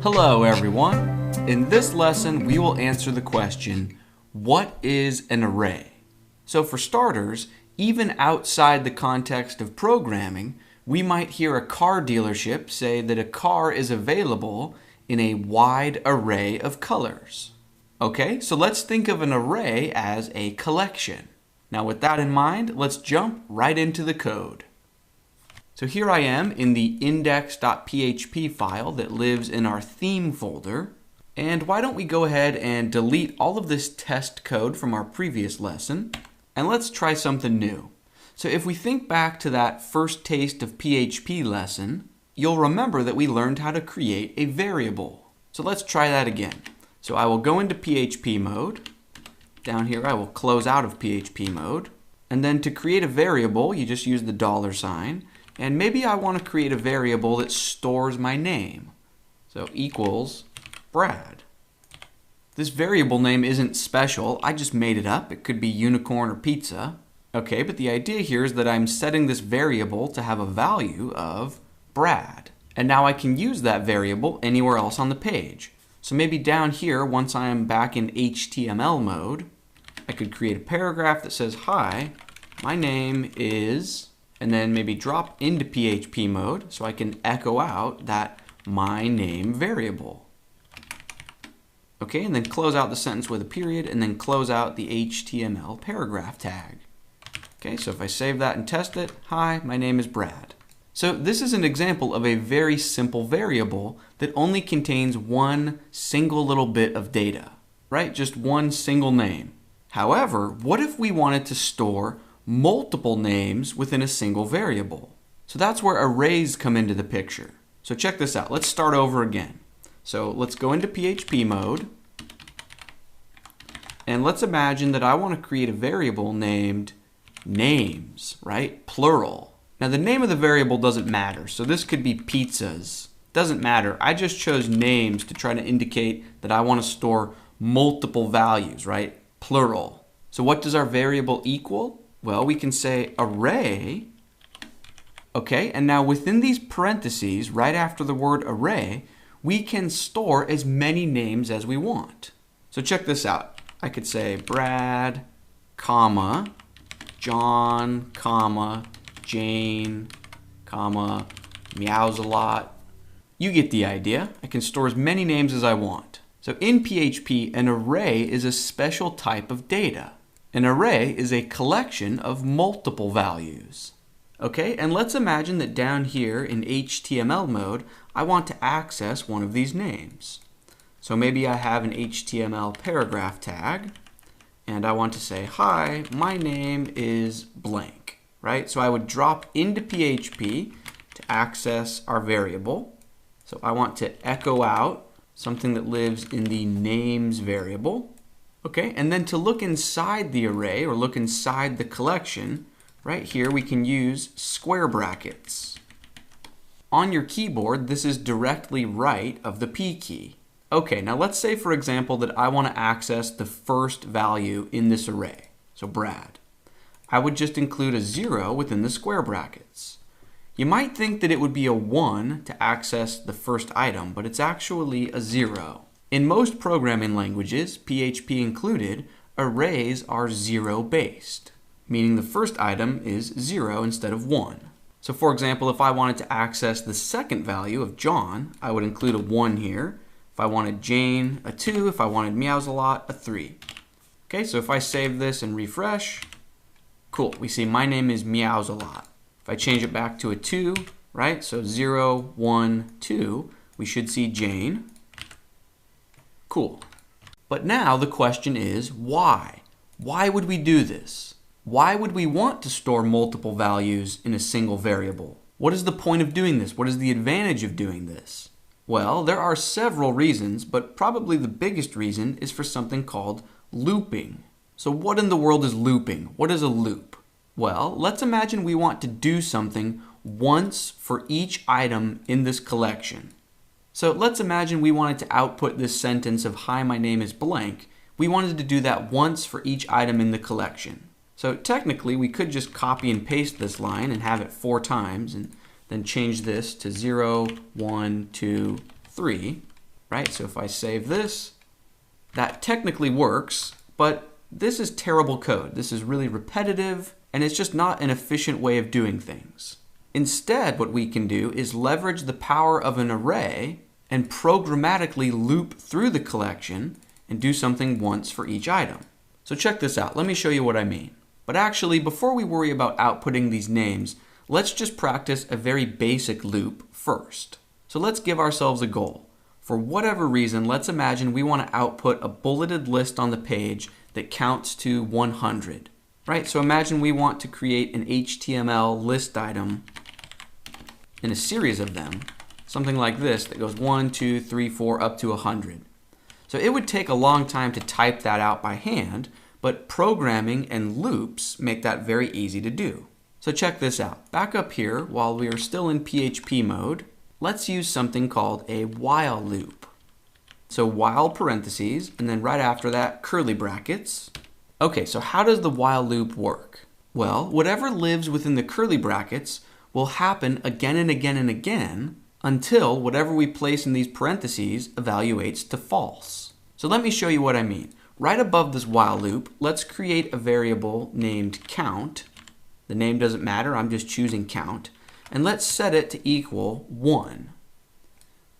Hello everyone. In this lesson we will answer the question, what is an array? So for starters, even outside the context of programming, we might hear a car dealership say that a car is available in a wide array of colors. Okay, so let's think of an array as a collection. Now with that in mind, let's jump right into the code. So here I am in the index.php file that lives in our theme folder. And why don't we go ahead and delete all of this test code from our previous lesson, and let's try something new. So if we think back to that first taste of PHP lesson, you'll remember that we learned how to create a variable. So let's try that again. So I will go into PHP mode. Down here I will close out of PHP mode. And then to create a variable, you just use the $sign. And maybe I want to create a variable that stores my name. So equals Brad. This variable name isn't special. I just made it up. It could be unicorn or pizza. Okay, but the idea here is that I'm setting this variable to have a value of Brad. And now I can use that variable anywhere else on the page. So maybe down here, once I am back in HTML mode, I could create a paragraph that says, hi, my name is, and then maybe drop into PHP mode so I can echo out that my name variable. Okay, and then close out the sentence with a period and then close out the HTML paragraph tag. Okay, so if I save that and test it, hi, my name is Brad. So this is an example of a very simple variable that only contains one single little bit of data, right? Just one single name. However, what if we wanted to store multiple names within a single variable? So that's where arrays come into the picture. So check this out. Let's start over again. So let's go into PHP mode. And let's imagine that I want to create a variable named names, right? Plural. Now the name of the variable doesn't matter. So this could be pizzas. Doesn't matter. I just chose names to try to indicate that I want to store multiple values, right? Plural. So what does our variable equal? Well, we can say array, okay, and now within these parentheses, right after the word array, we can store as many names as we want. So check this out. I could say Brad, comma, John, comma, Jane, comma, meows a lot. You get the idea. I can store as many names as I want. So in PHP, an array is a special type of data. An array is a collection of multiple values. Okay, and let's imagine that down here in HTML mode, I want to access one of these names. So maybe I have an HTML paragraph tag, and I want to say, hi, my name is blank, right? So I would drop into PHP to access our variable. So I want to echo out something that lives in the names variable. Okay, and then to look inside the array or look inside the collection, right here we can use square brackets. On your keyboard, this is directly right of the P key. Okay, now let's say for example that I want to access the first value in this array, so Brad. I would just include a 0 within the square brackets. You might think that it would be a 1 to access the first item, but it's actually a 0. In most programming languages, PHP included, arrays are 0-based, meaning the first item is 0 instead of 1. So for example, if I wanted to access the second value of John, I would include a 1 here. If I wanted Jane, a 2. If I wanted meows a lot, a 3. Okay, so if I save this and refresh, cool, we see my name is meows a lot. If I change it back to a 2, right, so 0, 1, 2, we should see Jane. Cool. But now the question is, why? Why would we do this? Why would we want to store multiple values in a single variable? What is the point of doing this? What is the advantage of doing this? Well, there are several reasons, but probably the biggest reason is for something called looping. So what in the world is looping? What is a loop? Well, let's imagine we want to do something once for each item in this collection. So let's imagine we wanted to output this sentence of hi, my name is blank. We wanted to do that once for each item in the collection. So technically we could just copy and paste this line and have it 4 times and then change this to 0, 1, 2, 3. right? So if I save this, that technically works, but this is terrible code. This is really repetitive, and it's just not an efficient way of doing things. Instead, what we can do is leverage the power of an array and programmatically loop through the collection and do something once for each item. So check this out. Let me show you what I mean. But actually, before we worry about outputting these names, let's just practice a very basic loop first. So let's give ourselves a goal. For whatever reason, let's imagine we want to output a bulleted list on the page that counts to 100. Right? So imagine we want to create an HTML list item in a series of them, something like this that goes 1, 2, 3, 4 up to 100. So it would take a long time to type that out by hand, but programming and loops make that very easy to do. So check this out. Back up here, while we are still in PHP mode, let's use something called a while loop. So while parentheses, and then right after that, curly brackets. Okay, so how does the while loop work? Well, whatever lives within the curly brackets will happen again and again and again until whatever we place in these parentheses evaluates to false. So let me show you what I mean. Right above this while loop, let's create a variable named count. The name doesn't matter, I'm just choosing count. And let's set it to equal 1.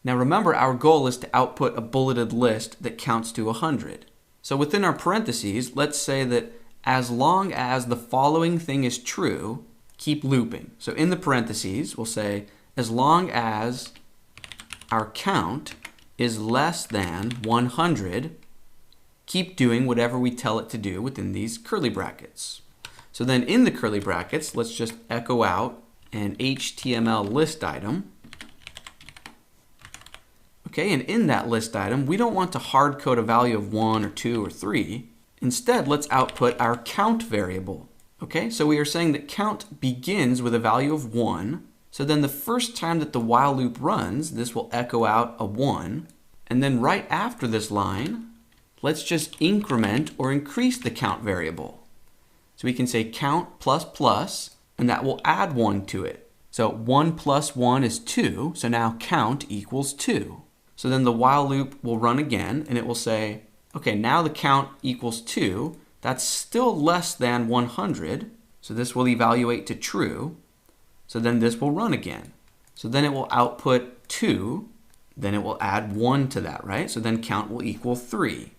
Now remember, our goal is to output a bulleted list that counts to 100. So within our parentheses, let's say that as long as the following thing is true, keep looping. So in the parentheses, we'll say as long as our count is less than 100, keep doing whatever we tell it to do within these curly brackets. So then in the curly brackets, let's just echo out an HTML list item. Okay, and in that list item, we don't want to hard code a value of 1 or 2 or 3. Instead, let's output our count variable. Okay, so we are saying that count begins with a value of 1. So then the first time that the while loop runs, this will echo out a 1. And then right after this line, let's just increment or increase the count variable. So we can say count plus plus, and that will add 1 to it. So 1 plus 1 is 2, so now count equals 2. So then the while loop will run again, and it will say, okay, now the count equals 2. That's still less than 100, so this will evaluate to true. So then this will run again. So then it will output 2, then it will add 1 to that, right? So then count will equal 3,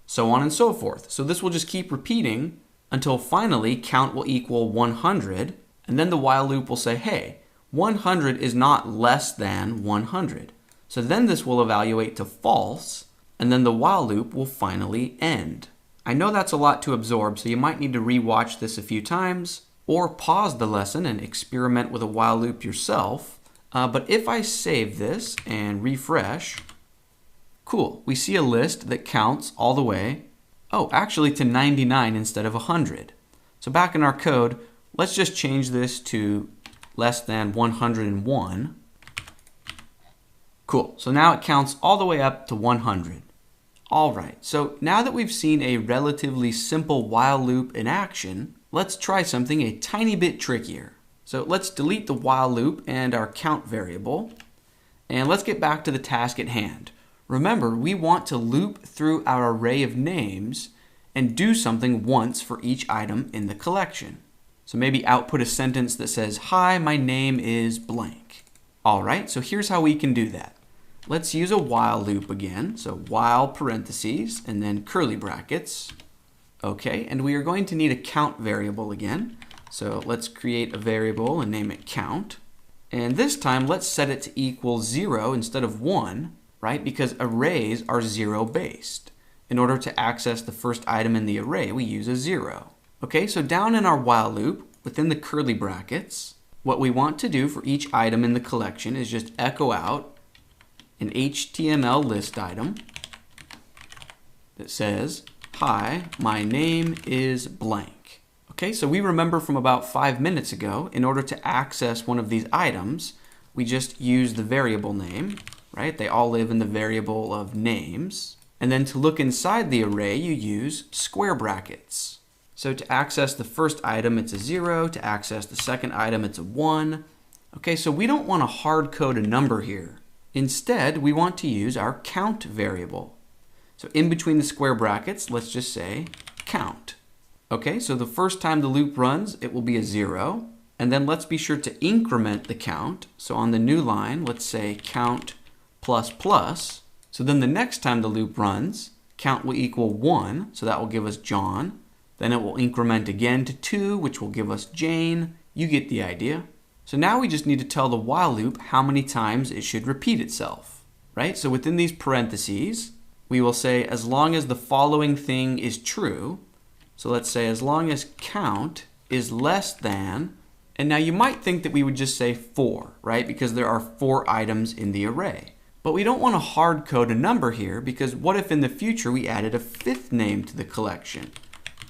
so on and so forth. So this will just keep repeating until finally count will equal 100, and then the while loop will say, hey, 100 is not less than 100. So then this will evaluate to false, and then the while loop will finally end. I know that's a lot to absorb, so you might need to rewatch this a few times, or pause the lesson and experiment with a while loop yourself. But if I save this and refresh, cool, we see a list that counts all the way, actually to 99 instead of 100. So back in our code, let's just change this to less than 101. Cool, so now it counts all the way up to 100. All right, so now that we've seen a relatively simple while loop in action, let's try something a tiny bit trickier. So let's delete the while loop and our count variable, and let's get back to the task at hand. Remember, we want to loop through our array of names and do something once for each item in the collection. So maybe output a sentence that says, hi, my name is blank. All right, so here's how we can do that. Let's use a while loop again. So while parentheses and then curly brackets. Okay, and we are going to need a count variable again. So let's create a variable and name it count. And this time, let's set it to equal 0 instead of 1, right? Because arrays are 0 based. In order to access the first item in the array, we use a 0. Okay, so down in our while loop, within the curly brackets, what we want to do for each item in the collection is just echo out an HTML list item that says, hi, my name is blank. Okay, so we remember from about 5 minutes ago, in order to access one of these items, we just use the variable name, right? They all live in the variable of names. And then to look inside the array, you use square brackets. So to access the first item, it's a 0. To access the second item, it's a 1. Okay, so we don't want to hard code a number here. Instead, we want to use our count variable. So in between the square brackets, let's just say count. Okay, so the first time the loop runs, it will be a 0. And then let's be sure to increment the count. So on the new line, let's say count plus plus. So then the next time the loop runs, count will equal 1. So that will give us John. Then it will increment again to 2, which will give us Jane. You get the idea. So now we just need to tell the while loop how many times it should repeat itself, right? So within these parentheses, we will say as long as the following thing is true. So let's say as long as count is less than, and now you might think that we would just say 4, right? Because there are 4 items in the array. But we don't want to hard code a number here, because what if in the future we added a 5th name to the collection?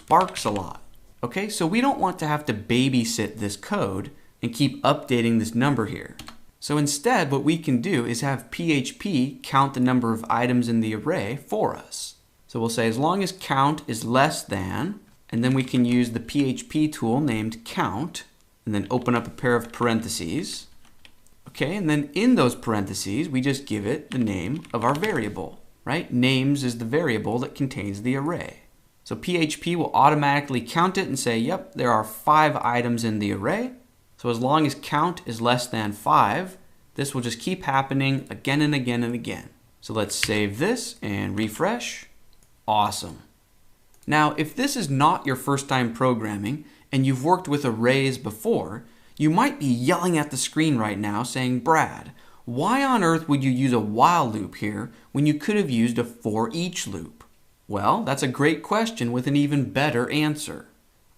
Barks a lot. Okay, so we don't want to have to babysit this code and keep updating this number here. So instead, what we can do is have PHP count the number of items in the array for us. So we'll say as long as count is less than, and then we can use the PHP tool named count, and then open up a pair of parentheses. Okay, and then in those parentheses, we just give it the name of our variable, right? Names is the variable that contains the array. So PHP will automatically count it and say, yep, there are 5 items in the array. So as long as count is less than 5, this will just keep happening again and again and again. So let's save this and refresh. Awesome. Now, if this is not your first time programming and you've worked with arrays before, you might be yelling at the screen right now saying, Brad, why on earth would you use a while loop here when you could have used a for each loop? Well, that's a great question with an even better answer.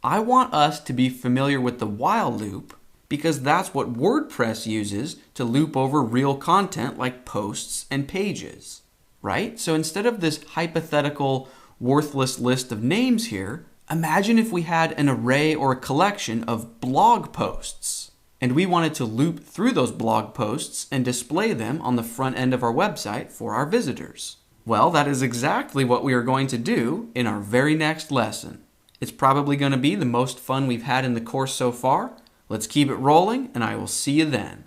I want us to be familiar with the while loop because that's what WordPress uses to loop over real content like posts and pages, right? So instead of this hypothetical worthless list of names here, imagine if we had an array or a collection of blog posts and we wanted to loop through those blog posts and display them on the front end of our website for our visitors. Well, that is exactly what we are going to do in our very next lesson. It's probably going to be the most fun we've had in the course so far. Let's keep it rolling, and I will see you then.